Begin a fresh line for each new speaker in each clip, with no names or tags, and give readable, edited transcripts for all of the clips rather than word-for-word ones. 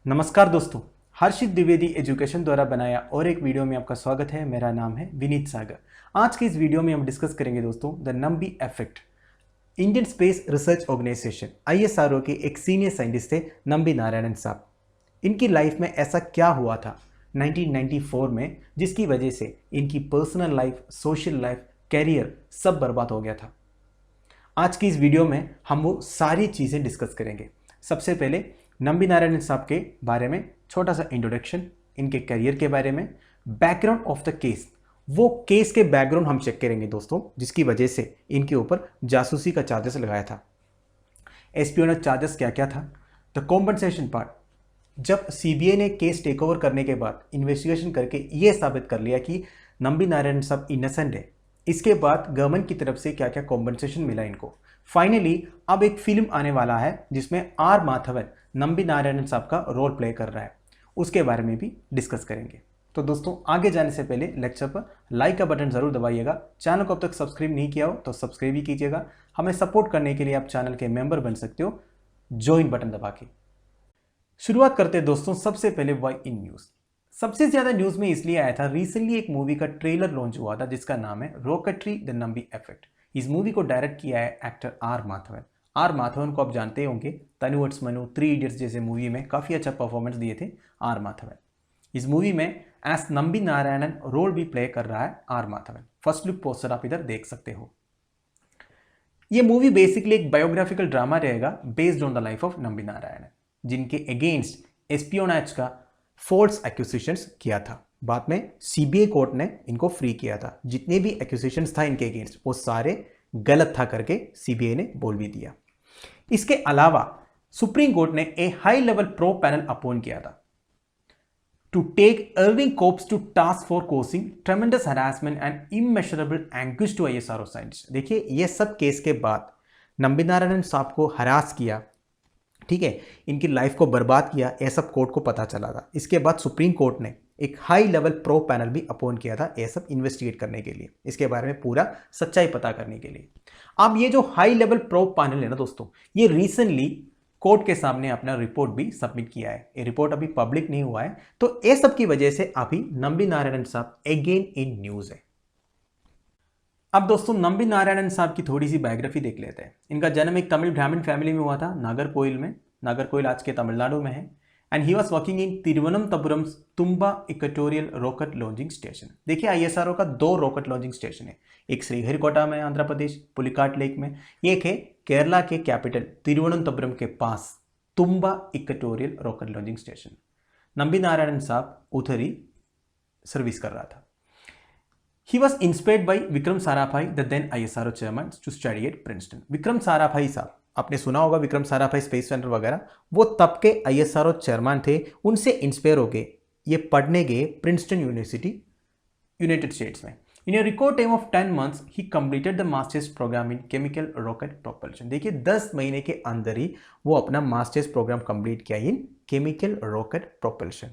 नमस्कार दोस्तों, हर्षित द्विवेदी एजुकेशन द्वारा बनाया और एक वीडियो में आपका स्वागत है। मेरा नाम है विनीत सागर। आज की इस वीडियो में हम डिस्कस करेंगे दोस्तों the Nambi effect. Indian space research organisation ISRO के एक सीनियर साइंटिस्ट थे नंबी नारायणन साहब। इनकी लाइफ में ऐसा क्या हुआ था 1994 में जिसकी वजह से इनकी personal life, social life, career सब बर्बाद हो गया था। आज की इस वीडियो में हम वो सारी चीज़ें डिस्कस करेंगे। सबसे पहले नंबी नारायणन साहब के बारे में छोटा सा इंट्रोडक्शन, इनके करियर के बारे में, बैकग्राउंड ऑफ द केस, वो केस के बैकग्राउंड हम चेक करेंगे दोस्तों जिसकी वजह से इनके ऊपर जासूसी का चार्जेस लगाया था। एस्पियोनेज चार्जेस क्या क्या था, द कॉम्पनसेशन पार्ट, जब CBI ने केस टेक ओवर करने के बाद इन्वेस्टिगेशन करके ये साबित कर लिया कि नंबी नारायणन साहब इनोसेंट है, इसके बाद गवर्नमेंट की तरफ से क्या क्या कॉम्पनसेशन मिला इनको। फाइनली अब एक फिल्म आने वाला है जिसमें R माधवन नंबी नारायणन साहब का रोल प्ले कर रहा है, उसके बारे में भी डिस्कस करेंगे। तो दोस्तों आगे जाने से पहले लेक्चर पर लाइक का बटन जरूर दबाइएगा। चैनल को अब तक सब्सक्राइब नहीं किया हो तो सब्सक्राइब ही कीजिएगा। हमें सपोर्ट करने के लिए आप चैनल के मेंबर बन सकते हो ज्वाइन बटन दबा के। शुरुआत करते हैं दोस्तों सबसे पहले वाई इन न्यूज़। सबसे ज्यादा न्यूज में इसलिए आया था, रिसेंटली एक मूवी का ट्रेलर लॉन्च हुआ था जिसका नाम है रॉकेटरी द नंबी इफेक्ट। इस मूवी को डायरेक्ट किया है actor R Madhavan. R Madhavan को आप जानते होंगे, तनु वर्ट्स मनु, 3 इडियट्स जैसे मूवी में काफी अच्छा परफॉर्मेंस दिए थे R माधवन। इस मूवी में एस नंबी नारायणन रोल भी प्ले कर रहा है R Madhavan. First look poster आप इधर देख सकते हो। ये मूवी बेसिकली एक बायोग्राफिकल ड्रामा रहेगा based on the life of Nambi Narayanan, जिनके अगेंस्ट एस्पियोनेज का फोर्स एक्यूजेशंस किया था। बाद में CBI कोर्ट ने इनको फ्री किया था। जितने भी एक्यूजेशंस था इनके अगेंस्ट वो सारे गलत था करके CBI ने बोल भी दिया। इसके अलावा सुप्रीम कोर्ट ने a high level pro panel appoint किया था to take erring cops to task for causing tremendous harassment and immeasurable anguish to ISRO scientist. देखिए ये सब केस के बाद नंबी नारायणन साहब को हरास किया, ठीक है, इनकी लाइफ को बर्बाद किया, यह सब कोर्ट को पता चला था। इसके बाद सुप्रीम कोर्ट ने एक हाई लेवल प्रो पैनल भी अपॉइंट किया था यह सब इन्वेस्टिगेट करने के लिए, इसके बारे में पूरा सच्चाई पता करने के लिए। अब ये जो हाई लेवल प्रो पैनल है ना दोस्तों, ये रिसेंटली कोर्ट के सामने अपना रिपोर्ट भी सबमिट किया है। ये रिपोर्ट अभी पब्लिक नहीं हुआ है, तो ये सब की वजह से अभी नंबी नारायणन साहब अगेन इन न्यूज है। अब दोस्तों नंबी नारायणन साहब की थोड़ी सी बायोग्राफी देख लेते हैं। इनका जन्म एक तमिल ब्राह्मण फैमिली में हुआ था, नागरकोइल में। नागरकोइल आज के तमिलनाडु में है। And he was working in Thiruvananthapuram Thumba equatorial rocket launching station. देखिए ISRO का 2 रॉकेट लॉन्चिंग स्टेशन है, एक श्रीहरिकोटा में आंध्र प्रदेश पुलिकाट लेक में, एक है केरला के कैपिटल तिरुवनंतपुरम के पास Thumba equatorial rocket launching station. Nambi Narayanan साहब उधर ही सर्विस कर रहा था। He was inspired by Vikram Sarabhai, the then ISRO chairman, to study at Princeton. Vikram Sarabhai साहब, आपने सुना होगा विक्रम साराभाई स्पेस सेंटर वगैरह, वो तब के ISRO चेयरमैन थे। उनसे इंस्पायर हो गए, ये पढ़ने गए प्रिंसटन यूनिवर्सिटी यूनाइटेड स्टेट्स में। इन a record time of 10 months, he completed the master's program in chemical rocket propulsion. देखिए 10 महीने के अंदर ही वो अपना मास्टर्स प्रोग्राम कंप्लीट किया इन केमिकल रॉकेट प्रोपल्शन।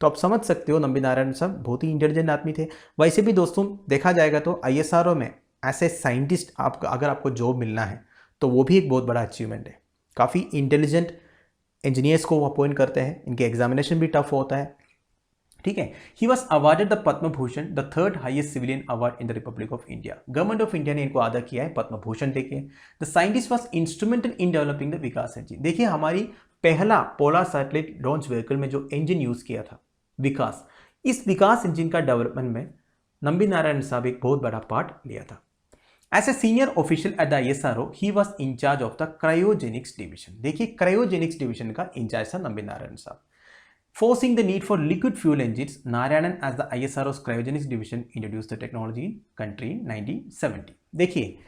तो आप समझ सकते हो नंबी नारायणन साहब बहुत ही इंटेलिजेंट आदमी थे। वैसे भी दोस्तों देखा जाएगा तो ISRO में ऐसे साइंटिस्ट अगर आपको जॉब मिलना है तो वो भी एक बहुत बड़ा अचीवमेंट है। काफ़ी इंटेलिजेंट इंजीनियर्स को वो अपॉइंट करते हैं, इनके एग्जामिनेशन भी टफ होता है, ठीक है। He was awarded the Padma Bhushan, the 3rd highest civilian award in the Republic of India. Government of India ने इनको अदा किया है पद्म भूषण देके। The scientist was instrumental in developing the Vikas engine. देखिए हमारी पहला पोलर सैटेलाइट लॉन्च व्हीकल में जो इंजन यूज किया था विकास, इस विकास इंजन का डेवलपमेंट में नंबी नारायणन साहब एक बहुत बड़ा पार्ट लिया था। As a senior official at the ISRO ही was incharge of the cryogenics division. देखिए क्रायोजेनिक्स डिवीजन का इंचार्ज था नंबी नारायणन साहब। Forcing the need for liquid fuel engines, Narayanan as the ISRO's cryogenics division introduce the technology in country in 1970। देखिए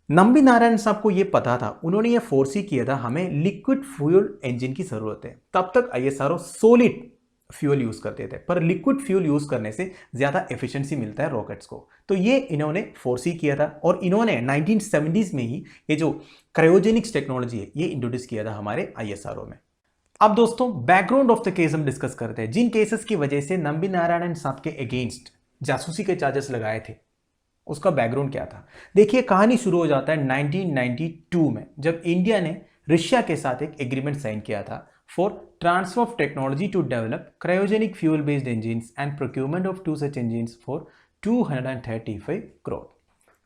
नंबी नारायणन साहब को यह पता था, उन्होंने ये फोर्स ही किया था हमें लिक्विड फ्यूल इंजन की जरूरत है। तब तक ISRO सोलिड फ्यूल यूज करते थे, पर लिक्विड फ्यूल यूज करने से ज्यादा एफिशिएंसी मिलता है रॉकेट्स को, तो ये इन्होंने फोर्स ही किया था। और इन्होंने 1970s में ही ये जो क्रायोजेनिक्स टेक्नोलॉजी है ये इंट्रोड्यूस किया था हमारे ISRO में। अब दोस्तों बैकग्राउंड ऑफ द केस हम डिस्कस करते हैं, जिन केसेस की वजह से नंबी नारायणन साहब के अगेंस्ट जासूसी के चार्जेस लगाए थे उसका बैकग्राउंड क्या था। देखिए कहानी शुरू हो जाता है 1992 में, जब इंडिया ने रशिया के साथ एक एग्रीमेंट साइन किया था for transfer of technology to develop cryogenic fuel based engines and procurement of 2 such engines for 235 crore।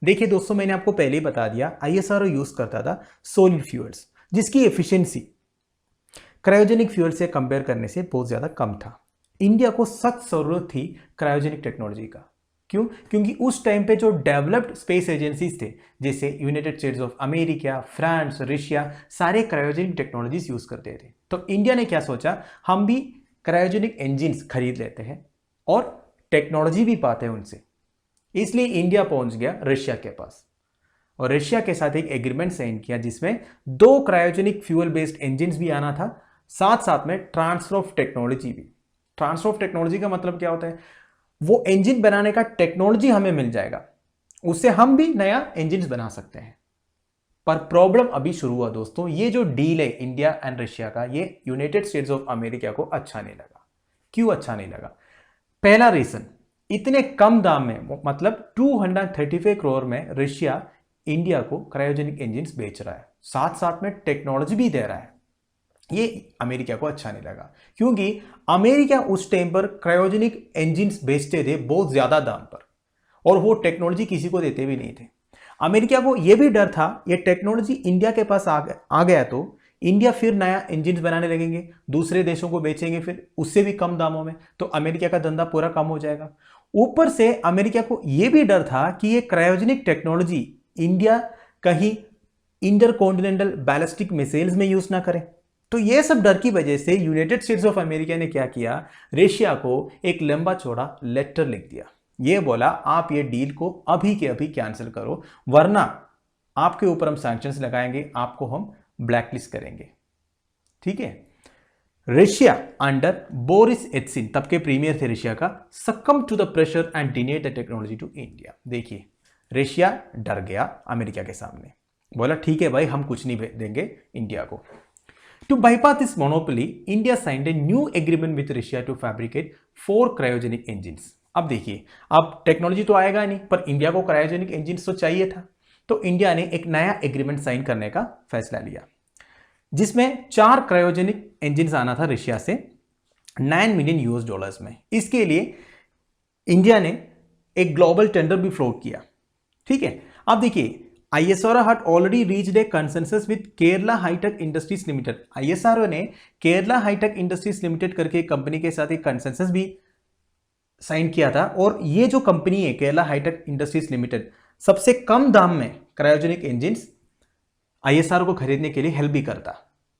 देखिए दोस्तों, मैंने आपको पहले ही बता दिया ISRO यूज करता था सॉलिड फ्यूल्स, जिसकी एफिशिएंसी क्रायोजेनिक फ्यूल से कंपेयर करने से बहुत ज्यादा कम था। इंडिया को सख्त जरूरत थी क्रायोजेनिक टेक्नोलॉजी का। क्यों? क्योंकि उस टाइम पे जो डेवलप्ड स्पेस एजेंसीज थे, जैसे United states of America, France, Russia, सारे क्रायोजेनिक टेक्नोलॉजीज यूज करते थे। तो इंडिया ने क्या सोचा, हम भी क्रायोजेनिक इंजिन्स खरीद लेते हैं और टेक्नोलॉजी भी पाते हैं उनसे। इसलिए इंडिया पहुंच गया रशिया के पास और रशिया के साथ एक एग्रीमेंट साइन किया, जिसमें 2 क्रायोजेनिक फ्यूल बेस्ड इंजिन्स भी आना था, साथ साथ में ट्रांसफर ऑफ टेक्नोलॉजी भी। ट्रांसफर ऑफ टेक्नोलॉजी का मतलब क्या होता है, वो इंजन बनाने का टेक्नोलॉजी हमें मिल जाएगा, उससे हम भी नया इंजन बना सकते हैं। पर प्रॉब्लम अभी शुरू हुआ दोस्तों। ये जो डील है इंडिया एंड रशिया का, ये यूनाइटेड स्टेट्स ऑफ अमेरिका को अच्छा नहीं लगा। क्यों अच्छा नहीं लगा? पहला रीजन, इतने कम दाम में, मतलब 235 करोड़ में रशिया इंडिया को क्रायोजेनिक इंजिन बेच रहा है, साथ साथ में टेक्नोलॉजी भी दे रहा है। ये अमेरिका को अच्छा नहीं लगा, क्योंकि अमेरिका उस टाइम पर क्रायोजेनिक इंजिन्स बेचते थे बहुत ज्यादा दाम पर, और वो टेक्नोलॉजी किसी को देते भी नहीं थे। अमेरिका को यह भी डर था, ये टेक्नोलॉजी इंडिया के पास आ गया तो इंडिया फिर नया इंजिन बनाने लगेंगे, दूसरे देशों को बेचेंगे फिर उससे भी कम दामों में, तो अमेरिका का धंधा पूरा कम हो जाएगा। ऊपर से अमेरिका को यह भी डर था कि ये क्रायोजेनिक टेक्नोलॉजी इंडिया कहीं इंटरकॉन्टिनेंटल बैलिस्टिक मिसाइल्स में यूज ना करे। तो ये सब डर की वजह से यूनाइटेड स्टेट्स ऑफ अमेरिका ने क्या किया, रशिया को एक लंबा चौड़ा लेटर लिख दिया। ये बोला, आप ये डील को अभी के अभी कैंसिल करो, वरना आपके ऊपर हम सैंक्शंस लगाएंगे, आपको हम ब्लैकलिस्ट करेंगे। ठीक है। रशिया अंडर बोरिस येल्त्सिन, तब के प्रीमियर थे रशिया का, succumb to the pressure and denied the technology to India. देखिए, रशिया डर गया अमेरिका के सामने, बोला ठीक है भाई, हम कुछ नहीं देंगे इंडिया को। To bypass this monopoly, India signed a new agreement with Russia to fabricate 4 cryogenic engines. अब देखिए, अब टेक्नोलॉजी तो आएगा नहीं, पर इंडिया को क्रायोजेनिक इंजिन तो चाहिए था, तो इंडिया ने एक नया एग्रीमेंट साइन करने का फैसला लिया, जिसमें 4 क्रायोजेनिक इंजिन आना था रशिया से $9 मिलियन में। इसके लिए इंडिया ने एक ग्लोबल टेंडर भी फ्लोट किया। ठीक है। अब देखिए, ISRO had already reached a consensus with Kerala Hi-Tech Industries Limited. ISRO ने केरला हाईटेक इंडस्ट्रीज लिमिटेड करके कंपनी के साथ एक कंसेंसस भी साइन किया था, और ये जो कंपनी है केरला हाईटेक इंडस्ट्रीज लिमिटेड, सबसे कम दाम में क्रायोजेनिक इंजिन्स ISRO को खरीदने के लिए हेल्प भी करता।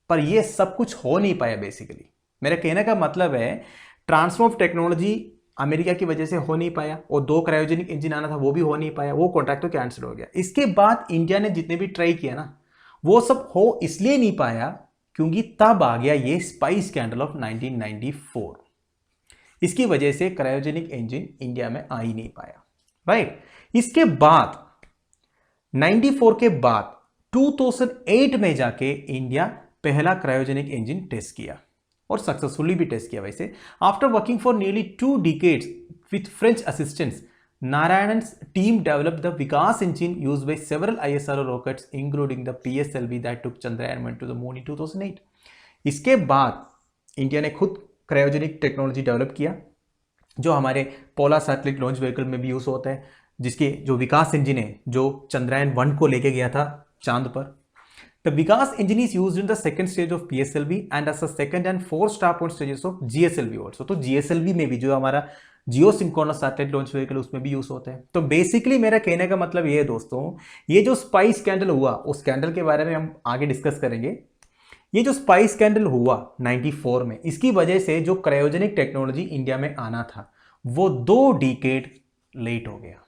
पर ये सब कुछ हो नहीं पाया। बेसिकली मेरा कहने का मतलब है, ट्रांसफर ऑफ टेक्नोलॉजी अमेरिका की वजह से हो नहीं पाया, और 2 क्रायोजेनिक इंजन आना था वो भी हो नहीं पाया, वो कॉन्ट्रैक्ट तो कैंसिल हो गया। इसके बाद इंडिया ने जितने भी ट्राई किया ना, वो सब हो इसलिए नहीं पाया क्योंकि तब आ गया ये स्पाइस स्कैंडल ऑफ 1994। इसकी वजह से क्रायोजेनिक इंजन इंडिया में आ ही नहीं पाया। राइट। इसके बाद 94 के बाद 2008 में जाके इंडिया पहला क्रायोजेनिक इंजन टेस्ट किया, और सक्सेसफुली भी टेस्ट किया। वैसे after working for nearly 2 decades with French assistance, Narayan's team developed the Vikas engine used by several ISRO rockets, including the PSLV that took Chandrayaan-1 to the moon in 2008. इसके बाद India ने खुद cryogenic technology develop किया, जो हमारे polar satellite launch vehicle में भी use होता है, जिसके जो विकास इंजन है, जो चंद्रयान-1 को लेके गया था चांद पर। The Vikas engine is used in the second stage of PSLV and as a second and 4 starpoint stages of GSLV also. तो GSLV में भी जो हमारा जियो सिंक्रोनस सैटेलाइट लॉन्च व्हीकल, उसमें भी यूज होता है। तो बेसिकली मेरा कहने का मतलब ये है दोस्तों, ये जो स्पाइस स्कैंडल हुआ, उस स्कैंडल के बारे में हम आगे डिस्कस करेंगे। ये जो स्पाइस स्कैंडल हुआ 94 में, इसकी वजह से जो क्रायोजेनिक टेक्नोलॉजी इंडिया में आना था, वो 2 डिकेड लेट हो गया।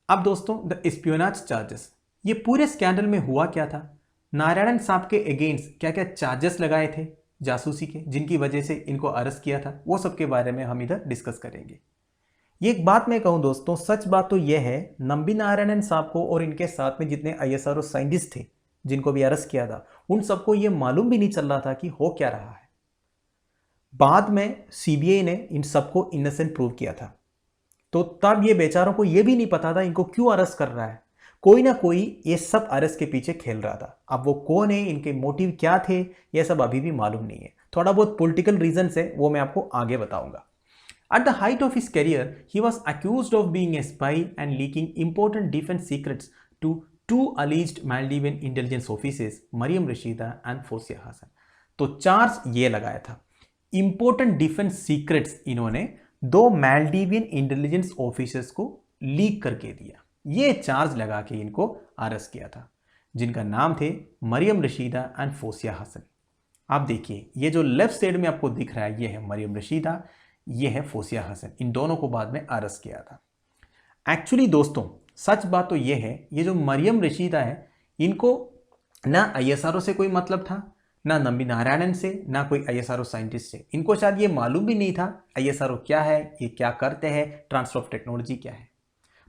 अब दोस्तों, द एस्पियोनाज चार्जेस, ये पूरे स्कैंडल में हुआ क्या था, नारायणन साहब के अगेंस्ट क्या क्या चार्जेस लगाए थे जासूसी के, जिनकी वजह से इनको अरेस्ट किया था, वो सब के बारे में हम इधर डिस्कस करेंगे। ये एक बात मैं कहूं दोस्तों, सच बात तो यह है, नंबी नारायणन साहब को और इनके साथ में जितने ISRO साइंटिस्ट थे जिनको भी अरेस्ट किया था, उन सबको यह मालूम भी नहीं चल रहा था कि हो क्या रहा है। बाद में CBI ने इन सबको इनोसेंट प्रूव किया था, तो तब ये बेचारों को यह भी नहीं पता था इनको क्यों अरेस्ट कर रहा है। कोई ना कोई ये सब अरेस्ट के पीछे खेल रहा था। अब वो कौन है, इनके मोटिव क्या थे, ये सब अभी भी मालूम नहीं है। थोड़ा बहुत पॉलिटिकल रीजंस है, वो मैं आपको आगे बताऊंगा। At the height of his career, he was accused of being a spy and leaking important defense secrets to two alleged Maldivian intelligence officers, Mariam Rashida and Fawzia Hassan. तो charge ये लगाया था, इंपॉर्टेंट डिफेंस सीक्रेट्स इन्होंने दो Maldivian intelligence officers को leak करके दिया। ये चार्ज लगा के इनको अरेस्ट किया था, जिनका नाम थे मरियम रशीदा एंड फोसिया हसन। आप देखिए, ये जो लेफ्ट साइड में आपको दिख रहा है, ये है मरियम रशीदा, ये है फोसिया हसन। इन दोनों को बाद में अरेस्ट किया था। एक्चुअली दोस्तों, सच बात तो ये है, ये जो मरियम रशीदा है, इनको ना ISRO से कोई मतलब था, ना नंबी नारायणन से, ना कोई ISRO साइंटिस्ट से। इनको शायद ये मालूम भी नहीं था ISRO क्या है, ये क्या करते हैं, ट्रांसफर ऑफ टेक्नोलॉजी क्या है।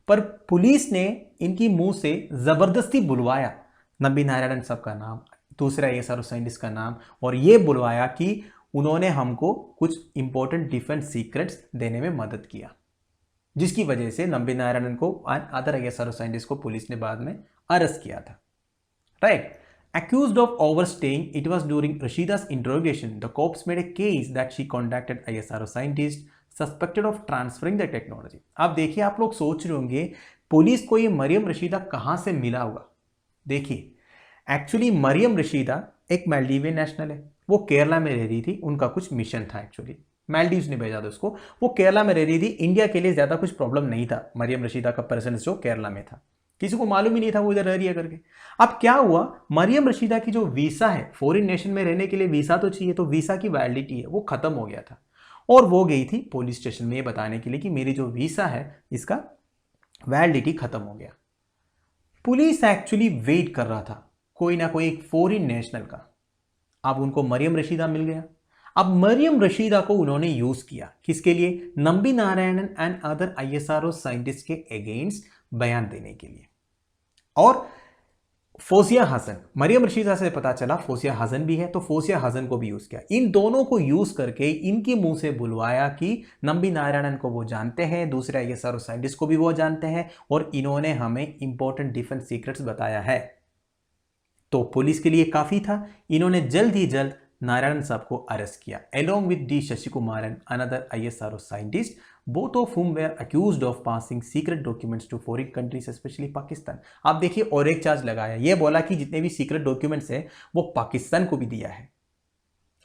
पर पुलिस ने इनकी मुंह से जबरदस्ती बुलवाया नंबी नारायणन साहब का नाम, दूसरा ISRO साइंटिस्ट का नाम, और ये बुलवाया कि उन्होंने हमको कुछ इंपॉर्टेंट डिफेंस सीक्रेट्स देने में मदद किया, जिसकी वजह से नंबी नारायणन को और अदर ISRO साइंटिस्ट को पुलिस ने बाद में अरेस्ट किया था। Right. Accused of overstaying, it was during Rashida's interrogation, the cops made a case that she contacted ISRO scientists suspected of transferring the technology. अब देखिए, आप लोग सोच रहे होंगे पुलिस को ये मरियम रशीदा कहाँ से मिला होगा। देखिए, एक्चुअली मरियम रशीदा एक मालदीवियन नेशनल है, वो केरला में रह रही थी, उनका कुछ मिशन था। एक्चुअली मालदीव्स ने भेजा था उसको, वो केरला में रह रही थी। इंडिया के लिए ज़्यादा कुछ प्रॉब्लम नहीं था मरियम रशीदा का प्रेजेंस जो केरला में था, किसी को मालूम ही नहीं था वो इधर रह रही है करके। अब क्या हुआ, मरियम रशीदा की जो वीसा है, फॉरेन नेशन में रहने के लिए वीसा तो चाहिए, तो वीसा की वैलिडिटी है वो खत्म हो गया था, और वो गई थी पुलिस स्टेशन में ये बताने के लिए कि मेरी जो वीसा है इसका वैलिडिटी खत्म हो गया। पुलिस एक्चुअली वेट कर रहा था कोई ना कोई एक फॉरेन नेशनल का। अब उनको मरियम रशीदा मिल गया। अब मरियम रशीदा को उन्होंने यूज किया किसके लिए, Nambi Narayanan and other ISRO scientist के अगेंस्ट बयान देने के लिए। और फोसिया हसन, मरियम रशीदा से पता चला फोसिया हसन भी है, तो फोसिया हसन को भी यूज किया। इन दोनों को यूज करके इनके मुंह से बुलवाया कि नंबी नारायणन को वो जानते हैं, दूसरे ISRO साइंटिस्ट को भी वो जानते हैं, और इन्होंने हमें इंपॉर्टेंट डिफेंस सीक्रेट्स बताया है। तो पुलिस के लिए काफी था, इन्होंने जल्द ही जल्द नारायणन साहब को अरेस्ट किया along with D. Shashikumaran, another ISRO scientist, both of whom were accused of passing secret documents to foreign countries, especially Pakistan. आप देखिए, और एक चार्ज लगाया, ये बोला कि जितने भी सीक्रेट डॉक्यूमेंट्स हैं वो पाकिस्तान को भी दिया है।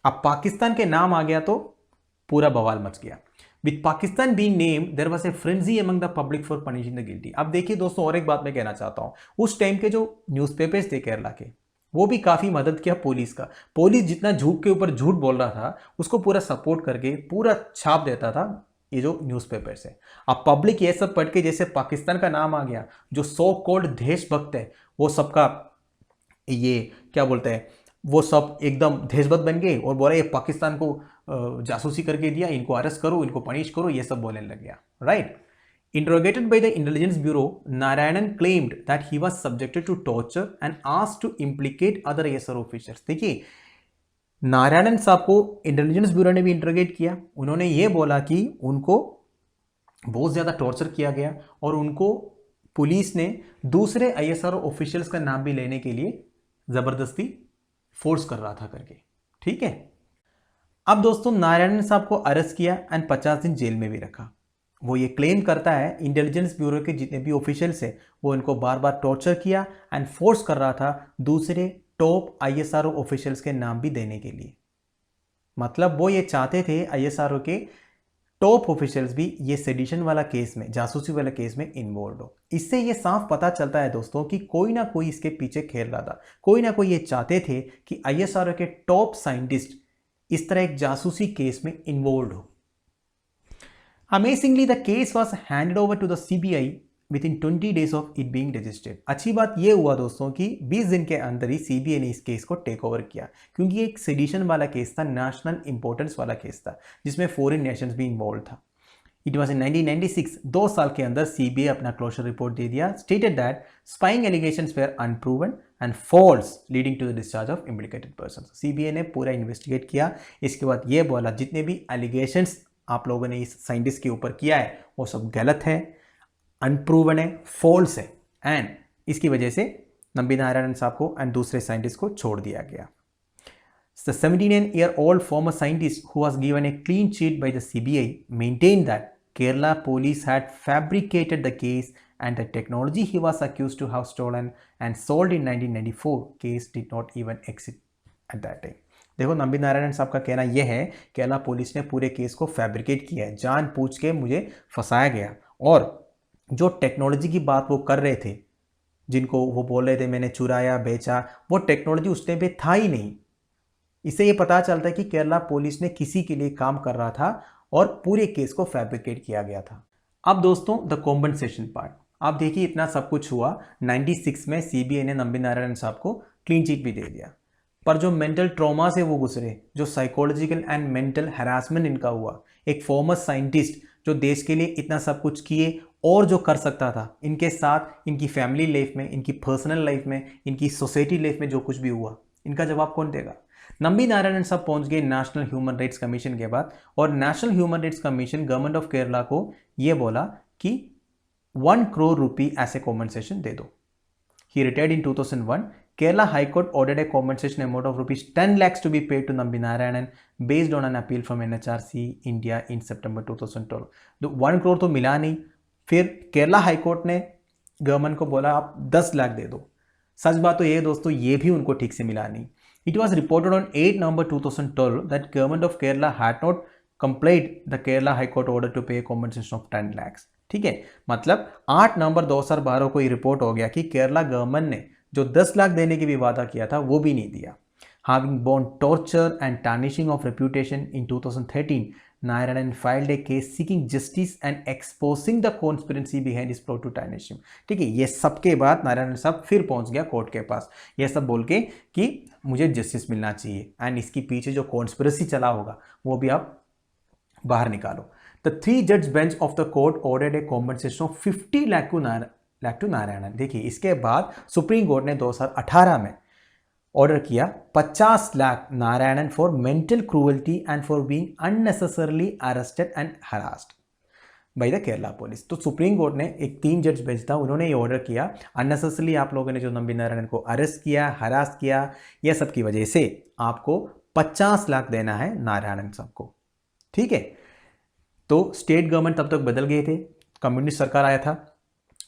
अब पाकिस्तान के नाम आ गया तो पूरा बवाल मच गया। With Pakistan being named, there was a frenzy among the public for punishing the guilty. अब देखिए दोस्तों, और एक बात मैं कहना चाहता हूँ, उस टाइम के जो न्यूज़पेपर्स थे केरला के, वो भी काफ़ी मदद किया पुलिस का। पुलिस जितना झूठ के ऊपर झूठ बोल रहा था, उसको पूरा सपोर्ट करके पूरा छाप देता था ये जो न्यूज़पेपर्स है। अब पब्लिक ये सब पढ़ के, जैसे पाकिस्तान का नाम आ गया, जो सो कॉल्ड देशभक्त है वो सबका ये क्या बोलते हैं, वो सब एकदम देशभक्त बन गए और बोला ये पाकिस्तान को जासूसी करके दिया, इनको अरेस्ट करो, इनको पनिश करो, ये सब बोलने लग गया। Right. Interrogated by the Intelligence Bureau, Narayanan claimed that he was subjected to torture and asked to implicate other ISRO officials. देखिए, नारायणन साहब को इंटेलिजेंस ब्यूरो ने भी इंटरोगेट किया। उन्होंने ये बोला कि उनको बहुत ज़्यादा टॉर्चर किया गया और उनको पुलिस ने दूसरे ISRO ऑफिशियल्स का नाम भी लेने के लिए ज़बरदस्ती फोर्स कर रहा था करके। ठीक है। अब दोस्तों, नारायणन साहब को अरेस्ट किया एंड 50 दिन जेल में भी रखा। वो ये क्लेम करता है इंटेलिजेंस ब्यूरो के जितने भी ऑफिशियल्स हैं वो इनको बार बार टॉर्चर किया एंड फोर्स कर रहा था दूसरे टॉप ISRO ऑफिशियल्स के नाम भी देने के लिए। मतलब वो ये चाहते थे ISRO के टॉप ऑफिशियल्स भी ये सेडिशन वाला केस में, जासूसी वाला केस में इन्वॉल्व हो। इससे ये साफ पता चलता है दोस्तों कि कोई ना कोई इसके पीछे खेल रहा था, कोई ना कोई ये चाहते थे कि ISRO के टॉप साइंटिस्ट इस तरह एक जासूसी केस में इन्वॉल्व हो। Amazingly, the case was handed over to the CBI within 20 days of it being registered. अच्छी बात यह हुआ दोस्तों कि 20 दिन के अंदर ही CBI ने इस केस को टेक ओवर किया, क्योंकि ये एक सेडिशन वाला केस था, नेशनल इंपॉर्टेंस वाला केस था, जिसमें फॉरेन नेशंस भी इन्वॉल्व था। इट वॉज इन 1996, 2 साल के अंदर CBI अपना क्लोजर रिपोर्ट दे दिया। Stated that spying allegations were unproven and false leading to the discharge of implicated person. CBI ने पूरा इन्वेस्टिगेट किया। इसके बाद ये बोला जितने भी एलिगेशंस आप लोगों ने इस साइंटिस्ट के ऊपर किया है वो सब गलत है, अनप्रूवन है, फॉल्स है, एंड इसकी वजह से नंबी नारायणन साहब को एंड दूसरे साइंटिस्ट को छोड़ दिया गया। The 79-year-old former scientist who was given a clean sheet by the CBI maintained that Kerala police had fabricated the case and the technology he was accused to have stolen and sold in 1994 case did not even exist at that time। देखो नंबी नारायणन साहब का कहना यह है Kerala police ने पूरे case को fabricate किया है, जानबूझ के मुझे फंसाया गया, और जो टेक्नोलॉजी की बात वो कर रहे थे, जिनको वो बोल रहे थे मैंने चुराया बेचा, वो टेक्नोलॉजी उस टाइम पे था ही नहीं। इससे ये पता चलता है कि केरला पुलिस ने किसी के लिए काम कर रहा था और पूरे केस को फैब्रिकेट किया गया था। अब दोस्तों द कॉम्पनसेशन पार्ट, आप देखिए इतना सब कुछ हुआ, 96 में सीबीआई ने नंबी नारायणन साहब को क्लीन चिट भी दे दिया, पर जो मेंटल ट्रॉमा से वो गुजरे, जो साइकोलॉजिकल एंड मेंटल हैरासमेंट इनका हुआ, एक फॉर्मर साइंटिस्ट जो देश के लिए इतना सब कुछ किए और जो कर सकता था, इनके साथ इनकी फैमिली लाइफ में, इनकी पर्सनल लाइफ में, इनकी सोसाइटी लाइफ में जो कुछ भी हुआ, इनका जवाब कौन देगा? नंबी नारायणन साहब पहुंच गए नेशनल ह्यूमन राइट्स कमीशन के बाद, और national human rights commission government of Kerala को यह बोला कि 1 करोड़ रुपी एज ए कॉम्पनसेशन दे दो। ही retired in 2001। Kerala High Court ordered a compensation amount of rupees 10 lakhs to be paid to Nambi Narayanan based on an appeal from NHRC India in September 2012। तो 1 करोड़ तो मिला नहीं, फिर केरला हाई कोर्ट ने government को बोला आप 10 लाख दे दो। सच बात तो ये दोस्तों, ये भी उनको ठीक से मिला नहीं। It was reported on 8 November 2012 that government of Kerala had not complied the Kerala High Court order to pay a compensation of 10 lakhs। ठीक है, मतलब 8 नवंबर 2012 को ये रिपोर्ट हो गया कि केरला गवर्नमेंट ने जो 10 लाख देने की भी वादा किया था वो भी नहीं दिया। Having borne torture and tarnishing of reputation in 2013, Narayanan filed a case seeking justice and exposing the conspiracy behind his plot to tarnish him। ठीक है, ये सब के बाद नारायणन साहब फिर पहुंच गया कोर्ट के पास, ये सब बोल के कि मुझे जस्टिस मिलना चाहिए एंड इसके पीछे जो कॉन्स्पिरेसी चला होगा वो भी आप बाहर निकालो। The 3 judge bench of the court ordered a compensation of 50 lakh to Narayanan. देखिए इसके बाद सुप्रीम कोर्ट ने 2018 में ऑर्डर किया 50 lakh Narayanan for mental cruelty and for being unnecessarily arrested and harassed by the Kerala police. तो सुप्रीम कोर्ट ने एक 3 जज बेंच था, उन्होंने ये ऑर्डर किया अननेसेसरली आप लोगों ने जो नंबी नारायणन को अरेस्ट किया, हरास किया, यह सब की वजह से आपको 50 लाख देना है नारायणन साहब को। ठीक है, तो स्टेट गवर्नमेंट तब तक बदल गए थे, कम्युनिस्ट सरकार आया था,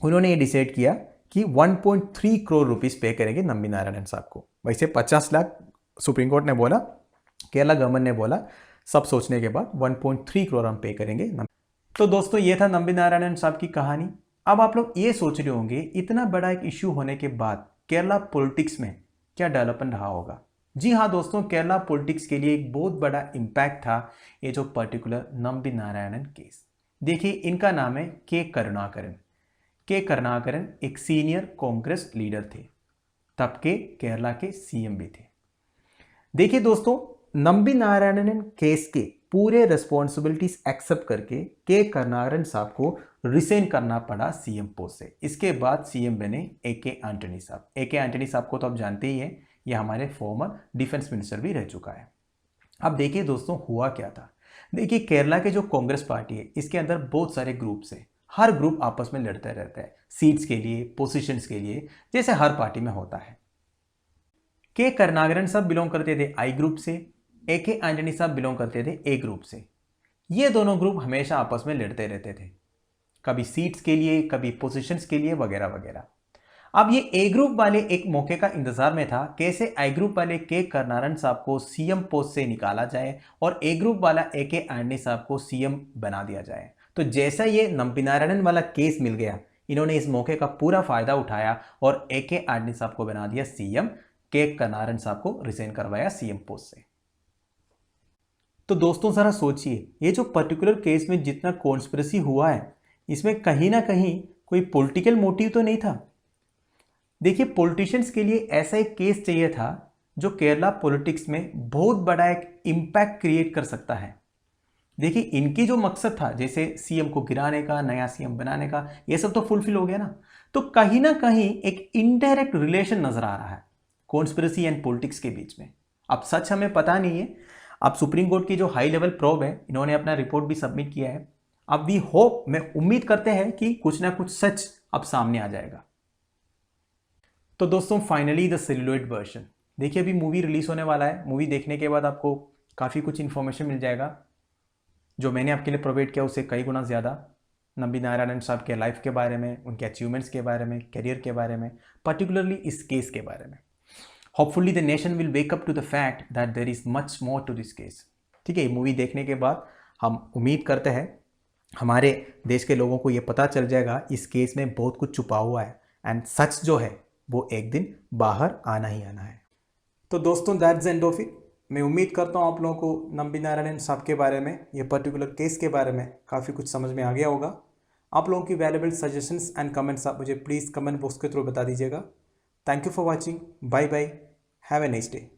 उन्होंने ये डिसाइड किया कि 1.3 करोड़ रुपीस पे करेंगे नंबी नारायणन साहब को। वैसे 50 लाख सुप्रीम कोर्ट ने बोला, केरला गवर्नमेंट ने बोला, सब सोचने के बाद 1.3 करोड़ हम पे करेंगे। तो दोस्तों ये था नंबी नारायणन साहब की कहानी। अब आप लोग ये सोच रहे होंगे इतना बड़ा एक इश्यू होने के बाद केरला पॉलिटिक्स में क्या डेवलपमेंट रहा होगा। जी हाँ दोस्तों, केरला पॉलिटिक्स के लिए एक बहुत बड़ा इम्पैक्ट था ये जो पर्टिकुलर नंबी नारायणन केस। देखिए इनका नाम है के करुणाकरन। के करुणाकरन एक सीनियर कांग्रेस लीडर थे, तब के केरला के सीएम भी थे। देखिए दोस्तों, नंबी नारायणन केस के पूरे रिस्पॉन्सिबिलिटीज एक्सेप्ट करके के करुणाकरन साहब को रिजाइन करना पड़ा सीएम पोस्ट से। इसके बाद सीएम बने ए.के. एंटनी साहब। ए.के. एंटनी साहब को तो आप जानते ही हैं, यह हमारे फॉर्मर डिफेंस मिनिस्टर भी रह चुका है। अब देखिए दोस्तों हुआ क्या था। देखिए केरला के जो कांग्रेस पार्टी है इसके अंदर बहुत सारे ग्रुप्स हैं, हर ग्रुप आपस में लड़ते रहता है सीट्स के लिए, पोजीशंस के लिए, जैसे हर पार्टी में होता है। के करुणाकरन साहब बिलोंग करते थे आई ग्रुप से, ए.के. एंटनी साहब बिलोंग करते थे ए ग्रुप से। ये दोनों ग्रुप हमेशा आपस में लड़ते रहते थे, कभी सीट्स के लिए, कभी पोजीशंस के लिए, वगैरह वगैरह। अब ये ए ग्रुप वाले एक मौके का इंतजार में था कैसे आई ग्रुप वाले के करुणाकरन साहब को सीएम पोस्ट से निकाला जाए और ए ग्रुप वाला ए.के. एंटनी साहब को सीएम बना दिया जाए। तो जैसा ये नंबी नारायणन वाला केस मिल गया, इन्होंने इस मौके का पूरा फायदा उठाया और ए.के. एंटनी साहब को बना दिया सीएम, के करुणाकरन साहब को रिजाइन करवाया सीएम पोस्ट से। तो दोस्तों जरा सोचिए, ये जो पर्टिकुलर केस में जितना कॉन्स्पिरेसी हुआ है, इसमें कहीं ना कहीं कोई पॉलिटिकल मोटिव तो नहीं था। देखिए पॉलिटिशियंस के लिए ऐसा एक केस चाहिए था जो केरला पॉलिटिक्स में बहुत बड़ा एक इम्पैक्ट क्रिएट कर सकता है। देखिए इनकी जो मकसद था, जैसे सीएम को गिराने का, नया सीएम बनाने का, ये सब तो फुलफिल हो गया ना। तो कहीं ना कहीं एक इनडायरेक्ट रिलेशन नजर आ रहा है कॉन्स्पिरेसी एंड पॉलिटिक्स के बीच में। अब सच हमें पता नहीं है। अब सुप्रीम कोर्ट की जो हाई लेवल प्रोब है, इन्होंने अपना रिपोर्ट भी सबमिट किया है। अब वी होप, मैं उम्मीद करते हैं कि कुछ ना कुछ सच अब सामने आ जाएगा। तो दोस्तों फाइनली द सेलुलॉइड वर्जन। देखिए अभी मूवी रिलीज होने वाला है। मूवी देखने के बाद आपको काफ़ी कुछ इन्फॉर्मेशन मिल जाएगा जो मैंने आपके लिए प्रोवाइड किया उससे कई गुना ज़्यादा। नंबी नारायणन साहब के लाइफ के बारे में, उनके अचीवमेंट्स के बारे में, करियर के बारे में, पर्टिकुलरली इस केस के बारे में। Hopefully the nation will wake up to the fact that there is much more to this case. ठीक है, ये मूवी देखने के बाद हम उम्मीद करते हैं हमारे देश के लोगों को ये पता चल जाएगा इस केस में बहुत कुछ छुपा हुआ है एंड सच जो है वो एक दिन बाहर आना ही आना है। तो दोस्तों दैट्स एंड ऑफ इट। मैं उम्मीद करता हूँ आप लोगों को नंबी नारायणन साहब के बारे में, ये पर्टिकुलर केस के बारे में काफ़ी कुछ समझ में आ गया होगा। आप लोगों की वैल्यूएबल सजेशंस एंड कमेंट्स आप मुझे प्लीज़ कमेंट बॉक्स के थ्रू बता दीजिएगा। Thank you for watching. Bye bye. Have a nice day.